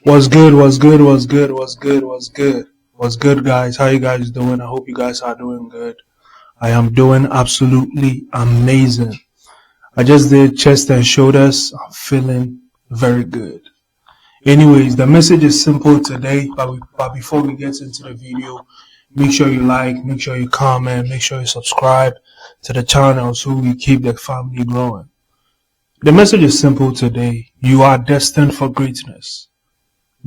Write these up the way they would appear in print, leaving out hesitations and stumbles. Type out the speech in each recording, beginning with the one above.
What's good? What's good? What's good? What's good? What's good? What's good, guys? How you guys doing? I hope you guys are doing good. I am doing absolutely amazing. I just did chest and shoulders. I'm feeling very good. Anyways, the message is simple today, but before we get into the video, make sure you like, make sure you comment, make sure you subscribe to the channel so we keep the family growing. The message is simple today. You are destined for greatness.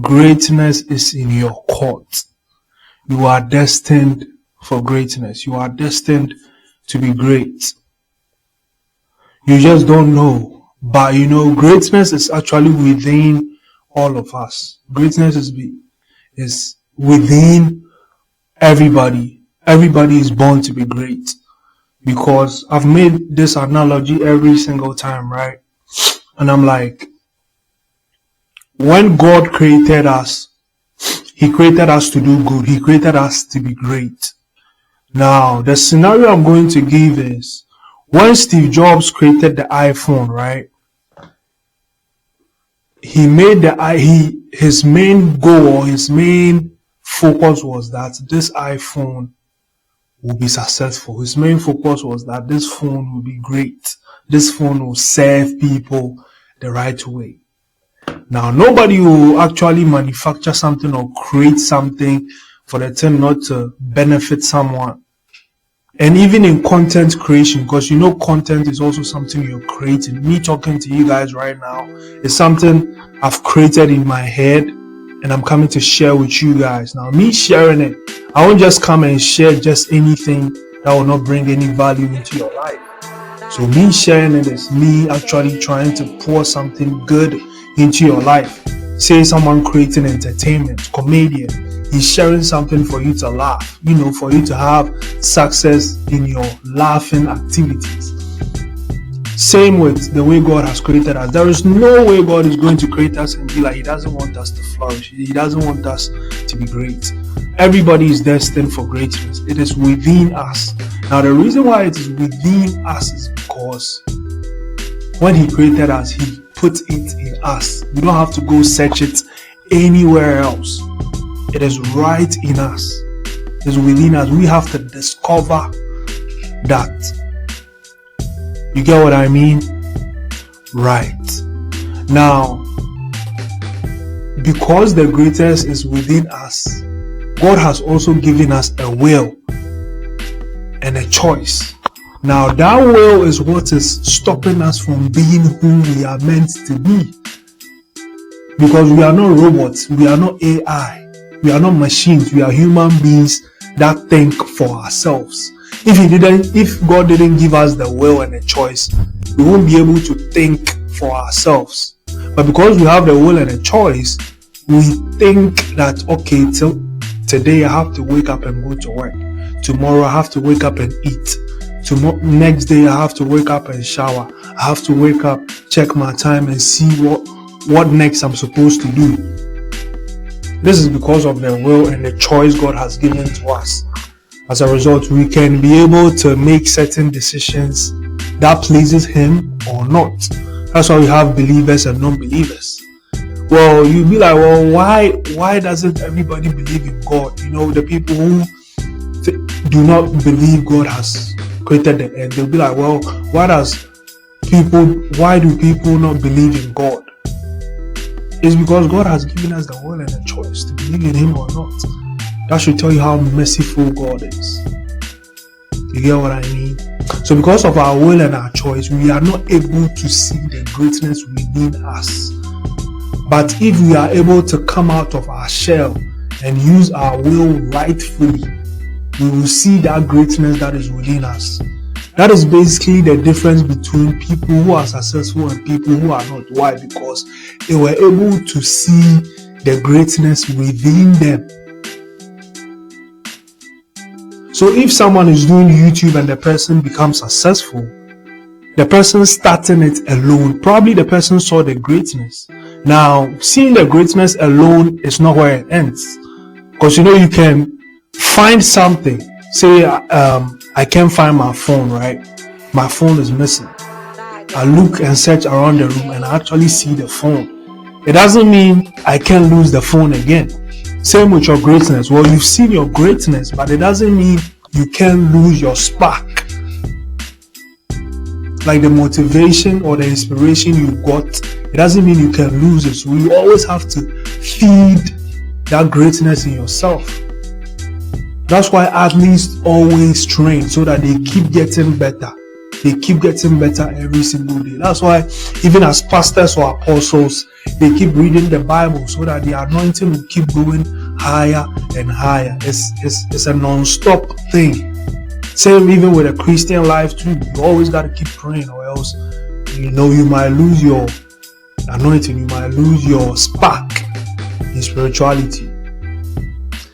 Greatness is in your court. You are destined for greatness. You are destined to be great. You just don't know. But greatness is actually within all of us. Greatness is within everybody. Everybody is born to be great. Because I've made this analogy every single time, right? And I'm like, when God created us, He created us to do good. He created us to be great. Now, the scenario I'm going to give is, when Steve Jobs created the iPhone, right? He made his main goal, his main focus was that this iPhone will be successful. His main focus was that this phone will be great. This phone will serve people the right way. Now, nobody will actually manufacture something or create something for the thing not to benefit someone. And even in content creation, because content is also something you're creating. Me talking to you guys right now is something I've created in my head and I'm coming to share with you guys. Now, me sharing it, I won't just come and share just anything that will not bring any value into your life. So me sharing it is me actually trying to pour something good into your life. Say someone creating entertainment, comedian, he's sharing something for you to laugh, for you to have success in your laughing activities. Same with the way God has created us. There is no way God is going to create us and be like, He doesn't want us to flourish. He doesn't want us to be great. Everybody is destined for greatness. It is within us. Now, the reason why it is within us is because when He created us, He put it in us. We don't have to go search it anywhere else. It is right in us. It is within us. We have to discover that. You get what I mean? Right. Now, because the greatest is within us, God has also given us a will and a choice. Now, that will is what is stopping us from being who we are meant to be. Because we are not robots, we are not AI, we are not machines, we are human beings that think for ourselves. If God didn't give us the will and the choice, we won't be able to think for ourselves. But because we have the will and the choice, we think that, okay, till today I have to wake up and go to work. Tomorrow I have to wake up and eat. Next day I have to wake up and shower. I have to wake up, check my time and see what next I'm supposed to do. This is because of the will and the choice God has given to us. As a result, we can be able to make certain decisions that pleases Him or not. That's why we have believers and non-believers. Well, you'll be like, well, why doesn't everybody believe in God? The people who do not believe God has created the earth, they'll be like, well, why do people not believe in God? It's because God has given us the will and the choice to believe in Him or not. That should tell you how merciful God is. You get what I mean? So because of our will and our choice, we are not able to see the greatness within us. But if we are able to come out of our shell and use our will rightfully, we will see that greatness that is within us. That is basically the difference between people who are successful and people who are not. Why? Because they were able to see the greatness within them. So if someone is doing YouTube and the person becomes successful, the person starting it alone, probably the person saw the greatness. Now, seeing the greatness alone is not where it ends. Because you can find something. Say, I can't find my phone, right? My phone is missing. I look and search around the room and I actually see the phone. It doesn't mean I can't lose the phone again. Same with your greatness. Well, you've seen your greatness, but it doesn't mean you can't lose your spark. Like the motivation or the inspiration you got, it doesn't mean you can lose it. So you always have to feed that greatness in yourself. That's why athletes always train, so that they keep getting better. They keep getting better every single day. That's why even as pastors or apostles, they keep reading the Bible, so that the anointing will keep going higher and higher. It's a non-stop thing. Same even with a Christian life too. You always got to keep praying, or else you might lose your anointing, you might lose your spark in spirituality.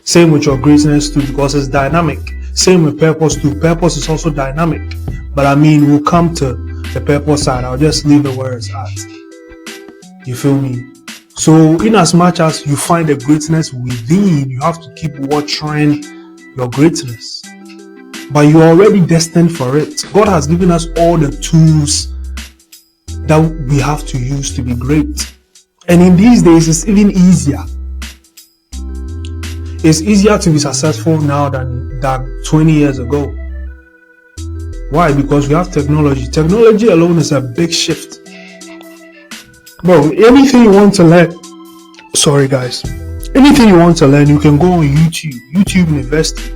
Same with your greatness too, because it's dynamic. Same with purpose too. Purpose is also dynamic. But we'll come to the purpose side. I'll just leave the words at. You feel me? So in as much as you find the greatness within, you have to keep watching your greatness. But you're already destined for it. God has given us all the tools that we have to use to be great. And in these days, it's even easier. It's easier to be successful now than 20 years ago. Why? Because we have technology. Technology alone is a big shift. Bro, anything you want to learn, anything you want to learn, you can go on YouTube University.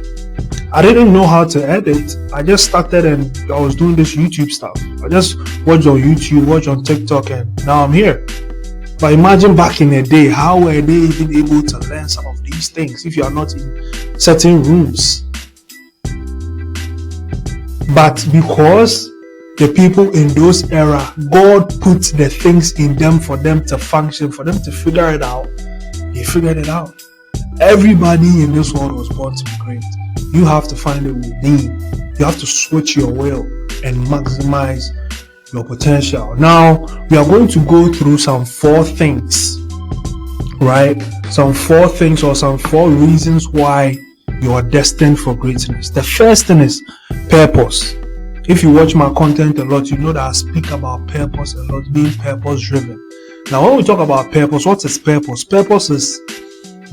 I didn't know how to edit. I just started and I was doing this YouTube stuff. I just watched on YouTube, watched on TikTok, and now I'm here. But imagine back in the day, how were they even able to learn some of these things if you are not in certain rooms? But because the people in those era, God put the things in them for them to function, for them to figure it out, they figured it out. Everybody in this world was born to be great. You have to find it within. You have to switch your will and maximize your potential. Now, we are going to go through some 4 things, right? Some 4 things or some 4 reasons why you are destined for greatness. The first thing is purpose. If you watch my content a lot, you know that I speak about purpose a lot, being purpose driven. Now, when we talk about purpose, what is purpose? Purpose is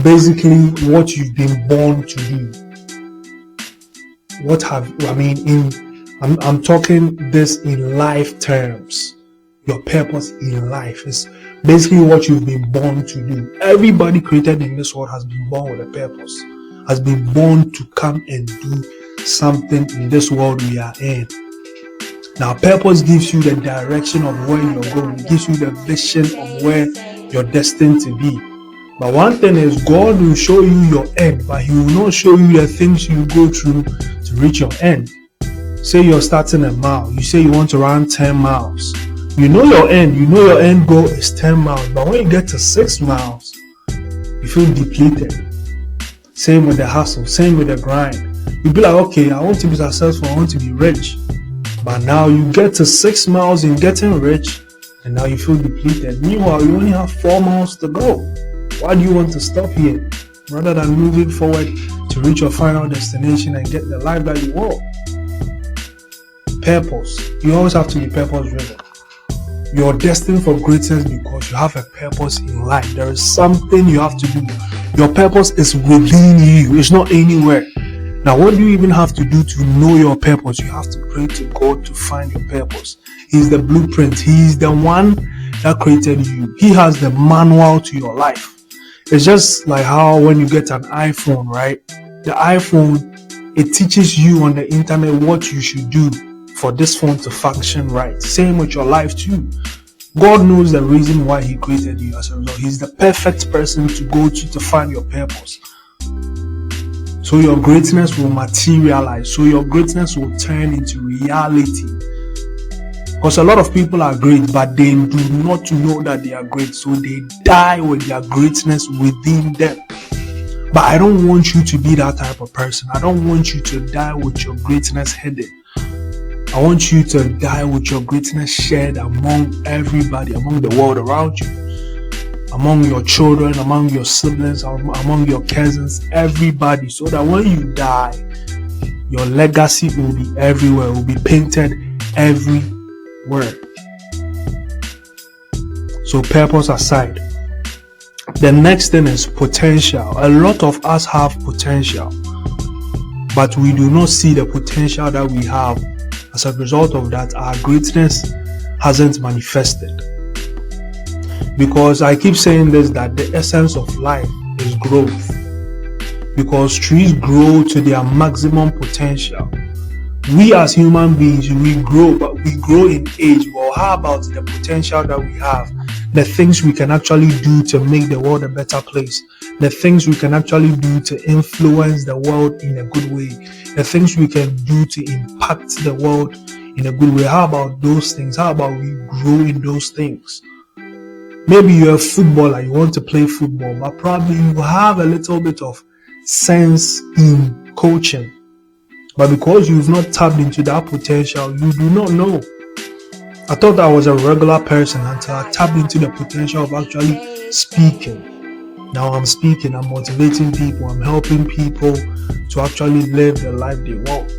basically what you've been born to do. I'm talking this in life terms. Your purpose in life is basically what you've been born to do. Everybody created in this world has been born with a purpose, has been born to come and do something in this world we are in. Now, purpose gives you the direction of where you're going. It gives you the vision of where you're destined to be. But one thing is, God will show you your end, but He will not show you the things you go through to reach your end. Say you're starting a mile. You say you want to run 10 miles. You know your end. You know your end goal is 10 miles. But when you get to 6 miles, you feel depleted. Same with the hustle. Same with the grind. You'll be like, okay, I want to be successful. I want to be rich. But now you get to 6 miles in getting rich, and now you feel depleted. Meanwhile, you only have 4 miles to go. Why do you want to stop here rather than moving forward to reach your final destination and get the life that you want? Purpose. You always have to be purpose driven. You're destined for greatness because you have a purpose in life. There is something you have to do. Your purpose is within you. It's not anywhere. Now, what do you even have to do to know your purpose? You have to pray to God to find your purpose. He's the blueprint. He's the one that created you. He has the manual to your life. It's just like how when you get an iPhone, right? The iPhone, it teaches you on the internet what you should do for this phone to function right. Same with your life too. God knows the reason why He created you. As a result, He's the perfect person to go to find your purpose. So your greatness will materialize. So your greatness will turn into reality. Because a lot of people are great, but they do not know that they are great. So they die with their greatness within them. But I don't want you to be that type of person. I don't want you to die with your greatness hidden. I want you to die with your greatness shared among everybody, among the world around you, among your children, among your siblings, among your cousins, everybody. So that when you die, your legacy will be everywhere, will be painted everywhere. So purpose aside, The next thing is potential. A lot of us have potential, but we do not see the potential that we have. As a result of that, our greatness hasn't manifested. Because I keep saying this, that the essence of life is growth. Because trees grow to their maximum potential. We as human beings, we grow, but we grow in age. But how about the potential that we have? The things we can actually do to make the world a better place. The things we can actually do to influence the world in a good way. The things we can do to impact the world in a good way. How about those things? How about we grow in those things? Maybe you're a footballer, you want to play football, but probably you have a little bit of sense in coaching. But because you've not tapped into that potential, you do not know. I thought I was a regular person until I tapped into the potential of actually speaking. Now I'm speaking, I'm motivating people, I'm helping people to actually live the life they want.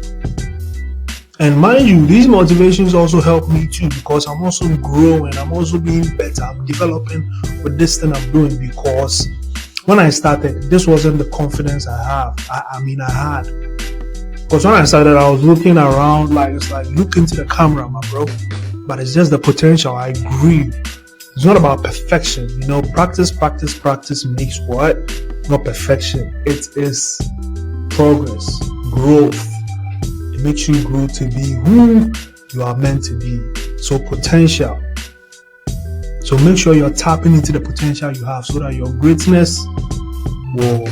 And mind you, these motivations also help me too, because I'm also growing, I'm also being better, I'm developing with this thing I'm doing. Because when I started, this wasn't the confidence I had. Because when I started, I was looking around it's like look into the camera, my bro. But it's just the potential. I agree. It's not about perfection. Practice makes what? Not perfection. It is progress, growth. It makes you grow to be who you are meant to be. So potential. So make sure you're tapping into the potential you have so that your greatness will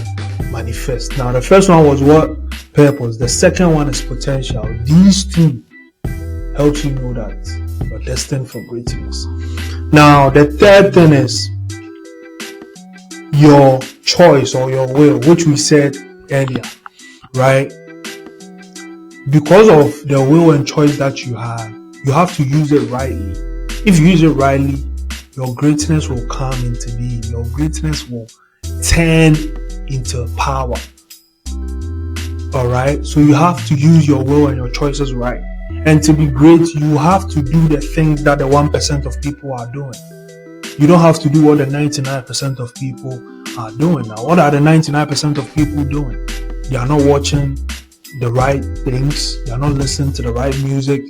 manifest. Now the first one was what? Purpose. The second one is potential. These two help you know that you're destined for greatness. Now the third thing is your choice or your will, which we said earlier, right? Because of the will and choice that you have to use it rightly. If you use it rightly, your greatness will come into being. Your greatness will turn into power. Alright? So you have to use your will and your choices right. And to be great, you have to do the things that the 1% of people are doing. You don't have to do what the 99% of people are doing. Now, what are the 99% of people doing? They are not watching the right things. They are not listening to the right music.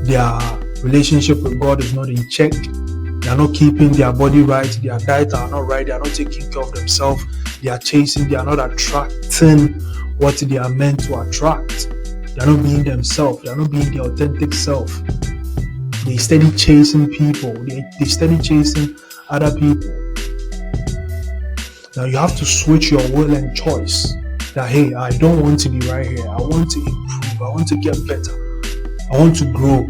Their relationship with God is not in check. They are not keeping their body right. Their diet are not right. They are not taking care of themselves. They are chasing. They are not attracting what they are meant to attract. They are not being themselves. They are not being their authentic self. They steady chasing people. They steady chasing other people. Now you have to switch your will and choice. That hey, I don't want to be right here. I want to improve. I want to get better. I want to grow.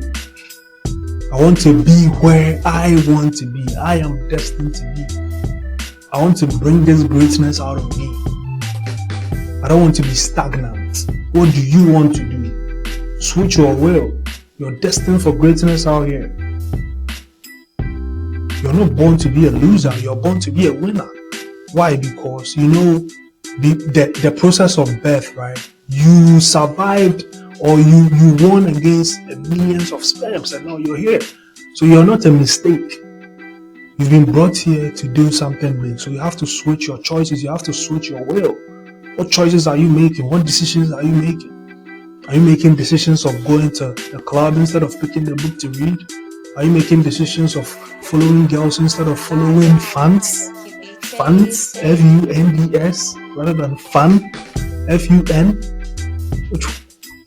I want to be where I want to be. I am destined to be. I want to bring this greatness out of me. I don't want to be stagnant. What do you want to do? Switch your will. You're destined for greatness out here. You're not born to be a loser. You're born to be a winner. Why? Because the process of birth, right? You survived or you won against millions of sperms and now you're here. So you're not a mistake. You've been brought here to do something big. So you have to switch your choices. You have to switch your will. What choices are you making? What decisions are you making? Are you making decisions of going to the club instead of picking the book to read? Are you making decisions of following girls instead of following fans? Funds, F-U-N-D-S, rather than fun, F-U-N?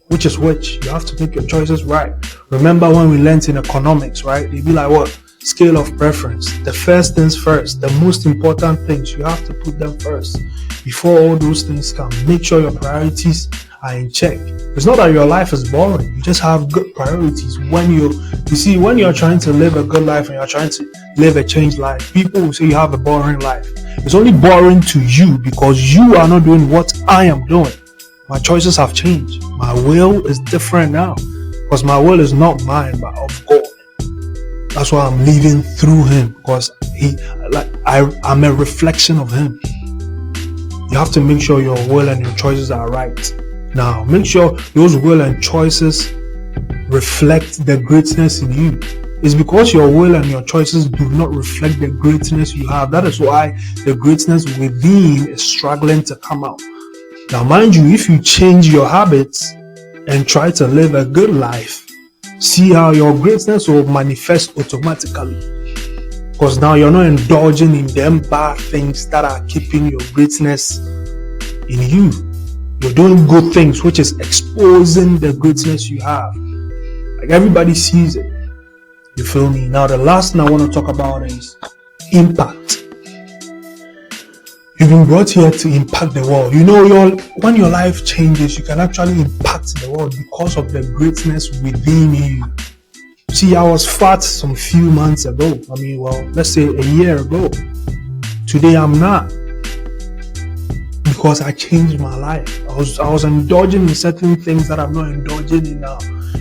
Which is which? You have to make your choices right. Remember when we learned in economics, right? They be like what? Scale of preference. The first things first. The most important things, you have to put them first. Before all those things come, make sure your priorities are in check. It's not that your life is boring. You just have good priorities. When you're trying to live a good life and you're trying to live a changed life, people will say you have a boring life. It's only boring to you because you are not doing what I am doing. My choices have changed. My will is different now because my will is not mine but of God. That's why I'm living through Him, because I'm a reflection of Him. You have to make sure your will and your choices are right. Now, make sure those will and choices reflect the greatness in you. It's because your will and your choices do not reflect the greatness you have. That is why the greatness within is struggling to come out. Now, mind you, if you change your habits and try to live a good life, see how your greatness will manifest automatically. Because now you're not indulging in them bad things that are keeping your greatness in you. You're doing good things, which is exposing the greatness you have. Like everybody sees it. You feel me? Now the last thing I want to talk about is impact. You've been brought here to impact the world. You know, when your life changes, you can actually impact the world because of the greatness within you. See, I was fat some few months ago. Let's say a year ago. Today I'm not. Because I changed my life. I was indulging in certain things that I'm not indulging in now.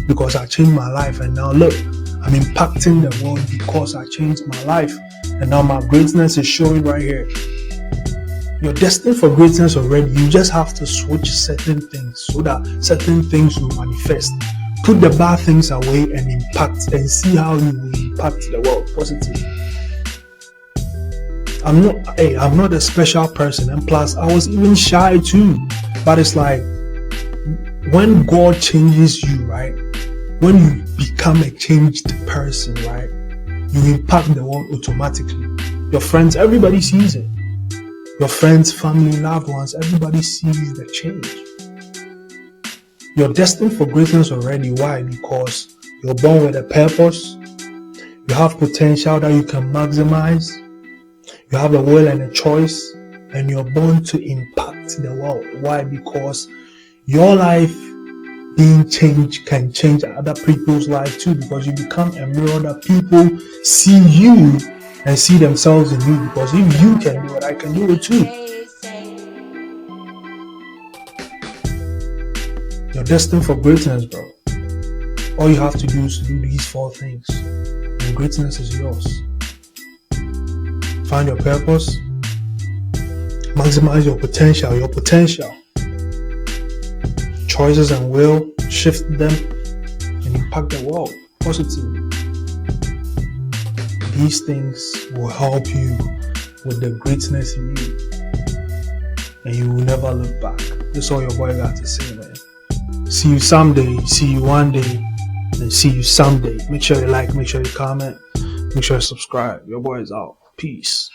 Because I changed my life. And now look, I'm impacting the world because I changed my life. And now my greatness is showing right here. You're destined for greatness already. You just have to switch certain things so that certain things will manifest. Put the bad things away and impact, and see how you will impact the world positively. I'm not a special person, and plus I was even shy too. But it's like when God changes you, right? When you become a changed person, right? You impact the world automatically. Your friends, everybody sees it. Your friends, family, loved ones, everybody sees the change. You're destined for greatness already. Why? Because you're born with a purpose. You have potential that you can maximize. You have a will and a choice. And you're born to impact the world. Why? Because your life being changed can change other people's life too. Because you become a mirror that people see you and see themselves in you. Because if you can do it, I can do it too. You're destined for greatness, bro. All you have to do is to do these 4 things, and greatness is yours. Find your purpose, maximize your potential, choices and will, shift them, and impact the world positively. These things will help you with the greatness in you, and you will never look back. That's all your boy got to say, man. See you someday, see you one day, and see you someday. Make sure you like, make sure you comment, make sure you subscribe. Your boy is out. Peace.